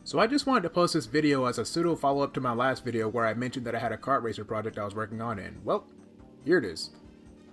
So I just wanted to post this video as a pseudo follow-up to my last video where I mentioned that I had a kart racer project I was working on, and well, here it is.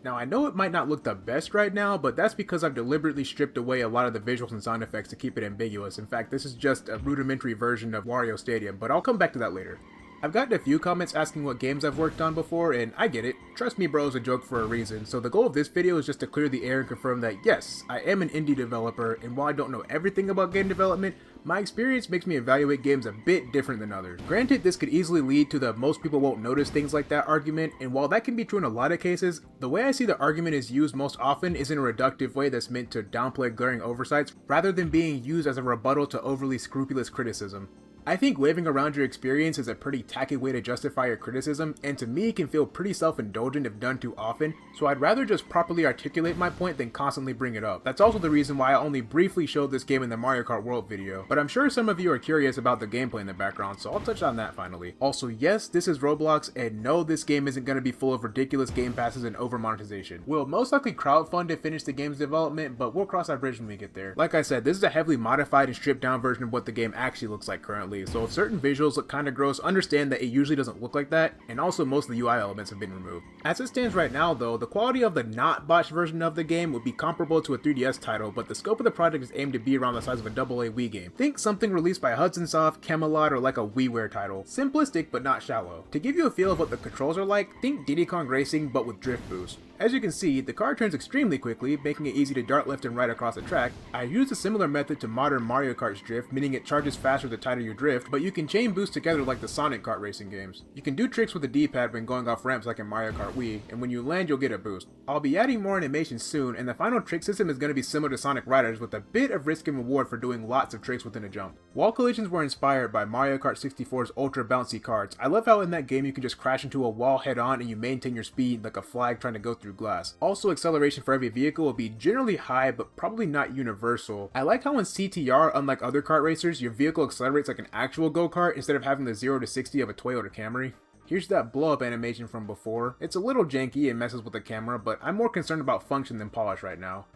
Now I know it might not look the best right now, but that's because I've deliberately stripped away a lot of the visuals and sound effects to keep it ambiguous. In fact, this is just a rudimentary version of Wario Stadium, but I'll come back to that later. I've gotten a few comments asking what games I've worked on before, and I get it. Trust me bro, it's a joke for a reason. So the goal of this video is just to clear the air and confirm that yes, I am an indie developer, and while I don't know everything about game development, my experience makes me evaluate games a bit different than others. Granted, this could easily lead to the most people won't notice things like that argument, and while that can be true in a lot of cases, the way I see the argument is used most often is in a reductive way that's meant to downplay glaring oversights, rather than being used as a rebuttal to overly scrupulous criticism. I think waving around your experience is a pretty tacky way to justify your criticism, and to me can feel pretty self-indulgent if done too often, so I'd rather just properly articulate my point than constantly bring it up. That's also the reason why I only briefly showed this game in the Mario Kart World video, but I'm sure some of you are curious about the gameplay in the background, so I'll touch on that finally. Also, yes, this is Roblox, and no, this game isn't going to be full of ridiculous game passes and over monetization. We'll most likely crowdfund to finish the game's development, but we'll cross that bridge when we get there. Like I said, this is a heavily modified and stripped down version of what the game actually looks like currently. So if certain visuals look kinda gross, understand that it usually doesn't look like that, and also most of the UI elements have been removed. As it stands right now though, the quality of the not botched version of the game would be comparable to a 3DS title, but the scope of the project is aimed to be around the size of a AA Wii game. Think something released by Hudson Soft, Camelot, or like a WiiWare title. Simplistic but not shallow. To give you a feel of what the controls are like, think Diddy Kong Racing but with drift boost. As you can see, the car turns extremely quickly, making it easy to dart left and right across the track. I used a similar method to modern Mario Kart's drift, meaning it charges faster the tighter you drift, but you can chain boost together like the Sonic kart racing games. You can do tricks with the D-pad when going off ramps like in Mario Kart Wii, and when you land you'll get a boost. I'll be adding more animations soon, and the final trick system is going to be similar to Sonic Riders with a bit of risk and reward for doing lots of tricks within a jump. Wall collisions were inspired by Mario Kart 64's ultra bouncy karts. I love how in that game you can just crash into a wall head on and you maintain your speed like a flag trying to go through glass. Also, acceleration for every vehicle will be generally high but probably not universal. I like how in CTR, unlike other kart racers, your vehicle accelerates like an actual go-kart instead of having the 0 to 60 of a Toyota Camry. Here's that blow up animation from before. It's a little janky and messes with the camera, but I'm more concerned about function than polish right now.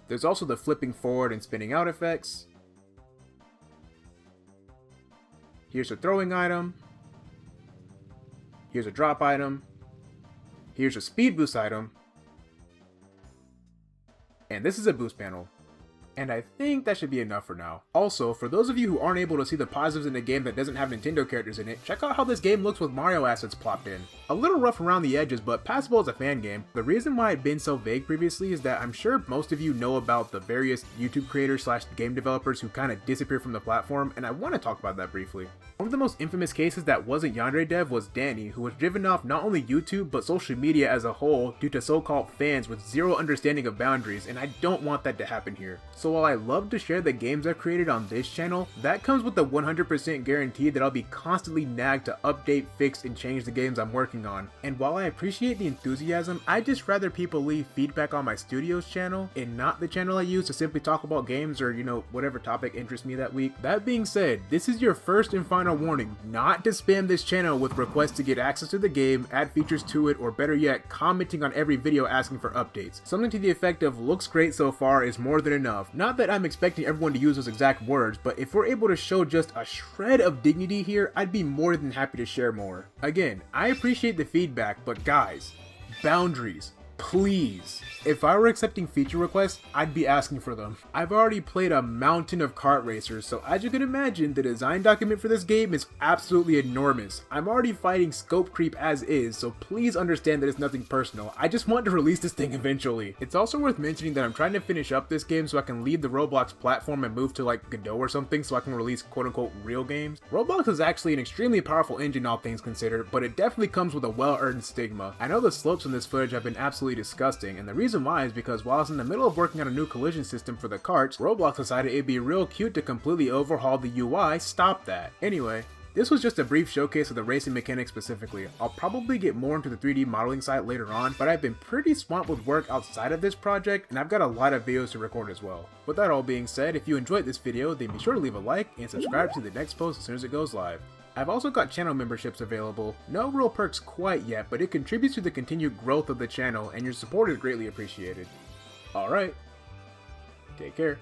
There's also the flipping forward and spinning out effects. Here's a throwing item. Here's a drop item. Here's a speed boost item. And this is a boost panel. And I think that should be enough for now. Also, for those of you who aren't able to see the positives in a game that doesn't have Nintendo characters in it, check out how this game looks with Mario assets plopped in. A little rough around the edges, but passable as a fan game. The reason why I've been so vague previously is that I'm sure most of you know about the various YouTube creators / game developers who kind of disappear from the platform, and I want to talk about that briefly. One of the most infamous cases that wasn't Yandere Dev was Danny, who was driven off not only YouTube but social media as a whole due to so-called fans with zero understanding of boundaries, and I don't want that to happen here. So while I love to share the games I've created on this channel, that comes with the 100% guarantee that I'll be constantly nagged to update, fix, and change the games I'm working on. And while I appreciate the enthusiasm, I'd just rather people leave feedback on my studio's channel and not the channel I use to simply talk about games or, whatever topic interests me that week. That being said, this is your first and final warning not to spam this channel with requests to get access to the game, add features to it, or better yet, commenting on every video asking for updates. Something to the effect of "looks great so far" is more than enough. Not that I'm expecting everyone to use those exact words, but if we're able to show just a shred of dignity here, I'd be more than happy to share more. Again, I appreciate the feedback, but guys, boundaries. Please. If I were accepting feature requests, I'd be asking for them. I've already played a mountain of kart racers, so as you can imagine, the design document for this game is absolutely enormous. I'm already fighting scope creep as is, so please understand that it's nothing personal. I just want to release this thing eventually. It's also worth mentioning that I'm trying to finish up this game so I can leave the Roblox platform and move to like Godot or something so I can release quote-unquote real games. Roblox is actually an extremely powerful engine all things considered, but it definitely comes with a well-earned stigma. I know the slopes in this footage have been absolutely disgusting, and the reason why is because while I was in the middle of working on a new collision system for the karts, Roblox decided it'd be real cute to completely overhaul the UI. Stop that. Anyway, this was just a brief showcase of the racing mechanics specifically. I'll probably get more into the 3D modeling side later on, but I've been pretty swamped with work outside of this project, and I've got a lot of videos to record as well. With that all being said, if you enjoyed this video, then be sure to leave a like and subscribe to the next post as soon as it goes live. I've also got channel memberships available. No real perks quite yet, but it contributes to the continued growth of the channel, and your support is greatly appreciated. Alright, take care.